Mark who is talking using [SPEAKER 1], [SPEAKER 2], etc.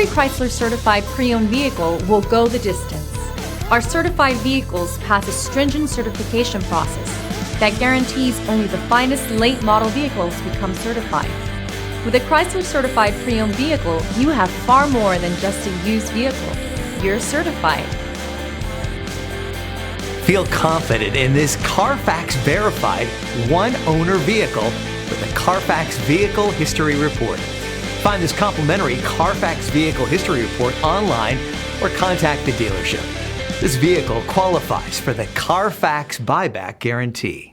[SPEAKER 1] Every Chrysler certified pre-owned vehicle will go the distance. Our certified vehicles pass a stringent certification process that guarantees only the finest late model vehicles become certified. With a Chrysler certified pre-owned vehicle, you have far more than just a used vehicle. You're certified.
[SPEAKER 2] Feel confident in this Carfax verified one-owner vehicle with a Carfax Vehicle History Report. Find this complimentary Carfax Vehicle History Report online or contact the dealership. This vehicle qualifies for the Carfax Buyback Guarantee.